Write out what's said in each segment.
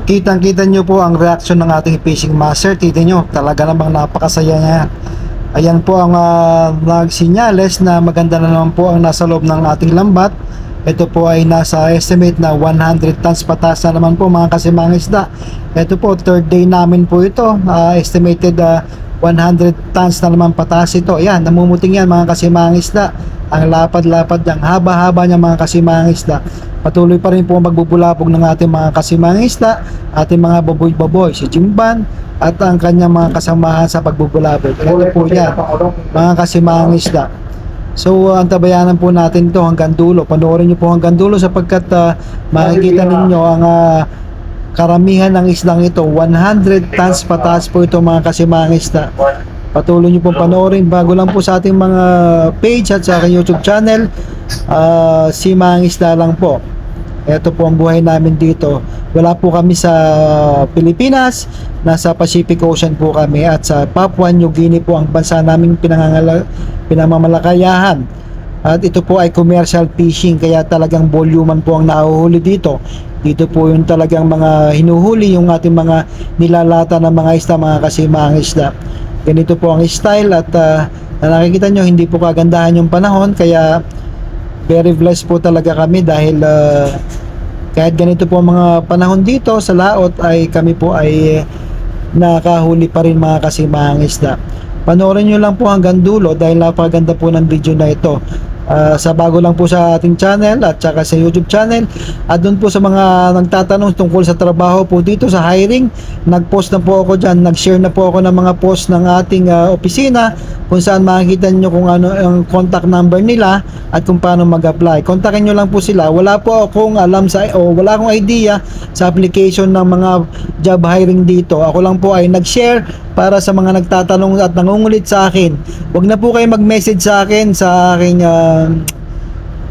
Kitang-kita nyo po ang reaction ng ating fishing master. Tignan nyo, talaga namang napakasaya niya. Ayan po ang nagsinyales na maganda na naman po ang nasa loob ng ating lambat. Ito po ay nasa estimate na 100 tons pataas na naman po mga kasimang isda. Ito po, third day namin po ito. Estimated 100 tons na naman pataas ito. Ayan, namumuting yan mga kasimang isda. Ang lapad-lapad niyang haba-haba niya mga kasimang isda. Patuloy pa rin po ang magbubulabog ng ating mga kasimang isda, ating mga baboy-baboy, si Jimban at ang kanyang mga kasamahan sa pagbubulabog. Ito po yan, mga kasimang isda. So antabayanan po natin ito hanggang dulo. Panoorin niyo po hanggang dulo sapagkat makikita ninyo ang karamihan ng isdang ito. 100 tons pataas po ito mga kasimang isda. Patuloy niyo pong panoorin. Bago lang po sa ating mga page at sa aking YouTube channel, Simang Isda lang po. Ito po ang buhay namin dito. Wala po kami sa Pilipinas, nasa Pacific Ocean po kami, at sa Papua New Guinea po ang bansa naming pinamamalakayahan. At ito po ay commercial fishing, kaya talagang voluman po ang nahuhuli dito. Dito po yung talagang mga hinuhuli, yung ating mga nilalata ng mga isda, mga kasimang isda. Ganito po ang style at nakikita nyo hindi po kagandahan yung panahon, kaya very blessed po talaga kami dahil kahit ganito po ang mga panahon dito sa laot ay kami po ay nakahuli pa rin mga kasimang isda. Panoorin nyo lang po hanggang dulo dahil napakaganda po ng video na ito. Sa bago lang po sa ating channel at saka sa YouTube channel, at doon po sa mga nagtatanong tungkol sa trabaho po dito sa hiring, nag-post na po ako dyan, nag-share na po ako ng mga post ng ating opisina kung saan makikita nyo kung ano ang contact number nila at kung paano mag-apply. Kontakin nyo lang po sila. Wala po akong alam wala akong idea sa application ng mga job hiring dito. Ako lang po ay nag-share para sa mga nagtatanong at nangungulit sa akin. Huwag na po kayo mag-message sa akin sa aking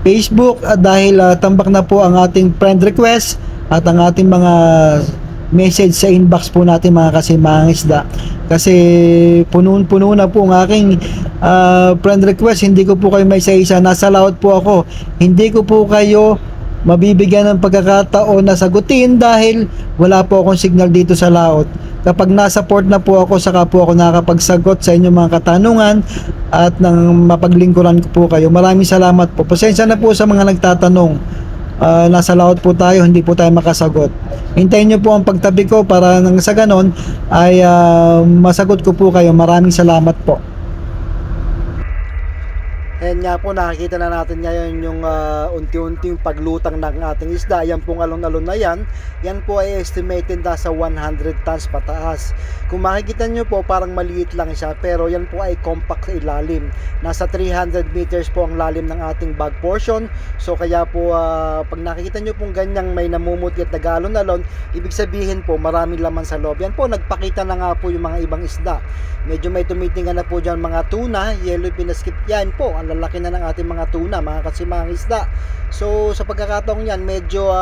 Facebook dahil tambak na po ang ating friend request at ang ating mga message sa inbox po natin mga kasimang isda. Kasi puno na po ang aking friend request. Hindi ko po kayo may isa-isa. Nasa laot po ako. Hindi ko po kayo mabibigyan ng pagkakataon na sagutin dahil wala po akong signal dito sa laot. Kapag nasa port na po ako, saka po ako nakakapagsagot sa inyong mga katanungan at nang mapaglingkuran ko po kayo. Maraming salamat po. Pasensya na po sa mga nagtatanong. Nasa laot po tayo, hindi po tayo makasagot. Hintayin nyo po ang pagtabi ko para nang sa ganon ay masagot ko po kayo. Maraming salamat po. Ayan nga po, nakikita na natin ngayon yung unti-unting paglutang ng ating isda. Yan pong alon-alon na yan. Yan po ay estimated na sa 100 tons pataas. Kung makikita nyo po, parang maliit lang siya. Pero yan po ay compact sa ilalim. Nasa 300 meters po ang lalim ng ating bag portion. So kaya po, pag nakikita nyo pong ganyang may namumuti at nag-alon-alon, ibig sabihin po, maraming laman sa loob. Yan po, nagpakita na nga po yung mga ibang isda. Medyo may tumitingnan na po dyan mga tuna, yellow pinaskip. Yan po, ang lalaki na ng ating mga tuna, mga kasimang isda. So sa pagkakataong yan, medyo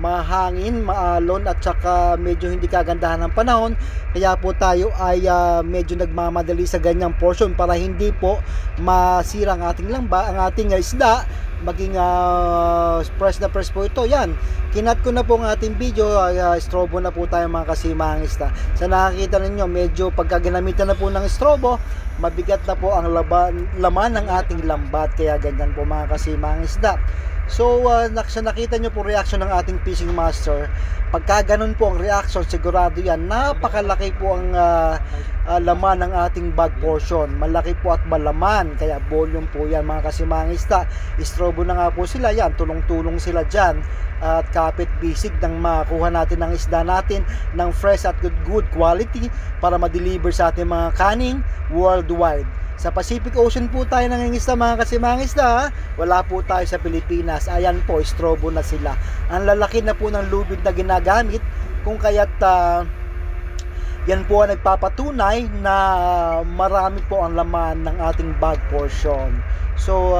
mahangin, maalon at saka medyo hindi kagandahan ng panahon, kaya po tayo ay medyo nagmamadali sa ganyang portion para hindi po masira ang ating ang ating isda. Maging press na press po ito. Yan, kinat ko na po ang ating video. Strobo na po tayo mga kasimang isda. Sa nakakita ninyo, medyo pagka ginamitan na po ng strobo, mabigat na po ang laman ng ating lambat, kaya ganyan po mga kasimang isda. So nakita nyo po reaction ng ating fishing master. Pagka ganun po ang reaction, sigurado yan, napakalaki po ang laman ng ating bag portion. Malaki po at malaman, kaya volume po yan mga kasimang isda. Istrobo na nga po sila yan, tulong-tulong sila dyan at kapit bisig nang makuha natin ng isda natin ng fresh at good quality para ma-deliver sa ating mga kaning worldwide. Sa Pacific Ocean po tayo nangingisda mga kasimang isda. Wala po tayo sa Pilipinas. Ayan po, istrobo na sila. Ang lalaki na po ng lubid na ginagamit, kung kaya't yan po ang nagpapatunay na marami po ang laman ng ating bag portion. So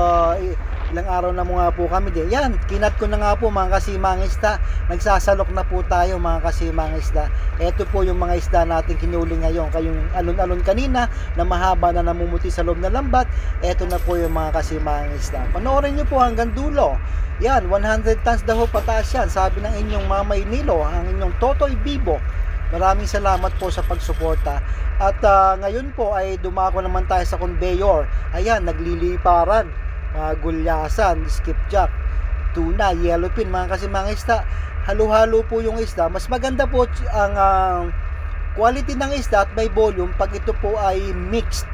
ilang araw na mo nga po kami din. Yan, kinat ko na nga po mga kasimang isda. Nagsasalok na po tayo mga kasimang isda. Ito po yung mga isda natin kinuli ngayon. Kayong alon-alon kanina na mahaba na namumuti sa loob na lambat. Ito na po yung mga kasimang isda. Panoorin nyo po hanggang dulo. Yan, 100 tons daw pataas yan. Sabi ng inyong Mamay Nilo, ang inyong Totoy Bibo. Maraming salamat po sa pagsuporta. At ngayon po ay dumako naman tayo sa conveyor. Ayan, nagliliparan. Mga gulyasan, skipjack, tuna, yellowfin, mga kasimang isda. Halo-halo po yung isda. Mas maganda po ang quality ng isda at may volume pag ito po ay mixed.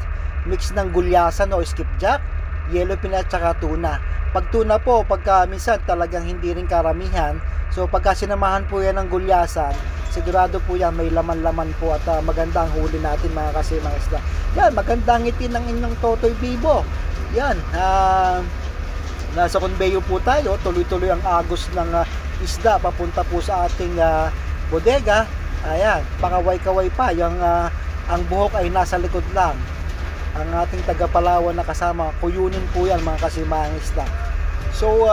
Mixed ng gulyasan o skipjack, yellowfin at saka tuna. Pag tuna po, pagka minsan talagang hindi rin karamihan. So pagka sinamahan po yan ng gulyasan, sigurado po yan may laman-laman po at maganda ang huli natin mga kasimang isda. Yan, maganda ang ngiti ng inyong Totoy Bibo. Yan, nasa conveyor po tayo, tuloy-tuloy ang agos ng isda papunta po sa ating bodega. Ayan, pakaway-kaway pa, yung, ang buhok ay nasa likod lang. Ang ating taga-Palawan na kasama, kuyunin po yan mga kasimang isda. So,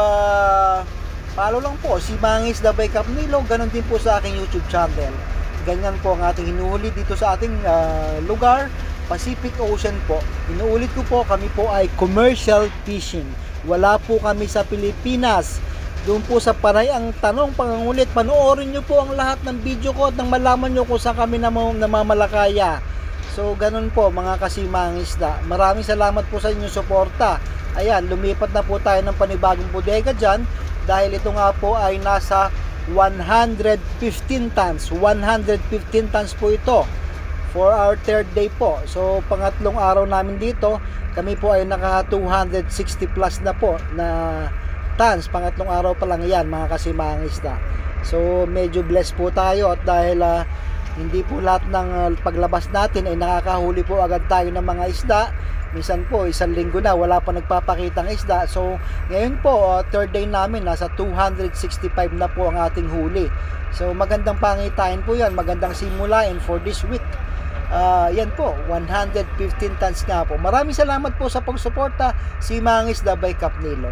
follow lang po, si Mangis the by Cap Nilo, ganun din po sa aking YouTube channel. Ganyan po ang ating hinuhuli dito sa ating lugar, Pacific Ocean po. Inuulit ko po, kami po ay commercial fishing. Wala po kami sa Pilipinas. Doon po sa Panay ang tanong, pangangulit, panoorin nyo po ang lahat ng video ko at nang malaman nyo kung saan kami namamalakaya. So, ganun po mga kasimang isda. Maraming salamat po sa inyong suporta. Ayan, lumipat na po tayo ng panibagong bodega dyan dahil ito nga po ay nasa 115 tons. 115 tons po ito for our third day po. So, pangatlong araw namin dito, kami po ay naka 260 plus na po na tons. Pangatlong araw pa lang yan mga kasimang isda. So, medyo blessed po tayo at dahil hindi po lahat ng paglabas natin ay nakakahuli po agad tayo ng mga isda. Minsan po, isang linggo na, wala pa nagpapakitang isda. So, ngayon po, third day namin, nasa 265 na po ang ating huli. So, magandang pangitain po yan, magandang simulain for this week. Yan po, 115 tons nga po. Maraming salamat po sa pagsuporta, si Mangis the by Cap Nilo.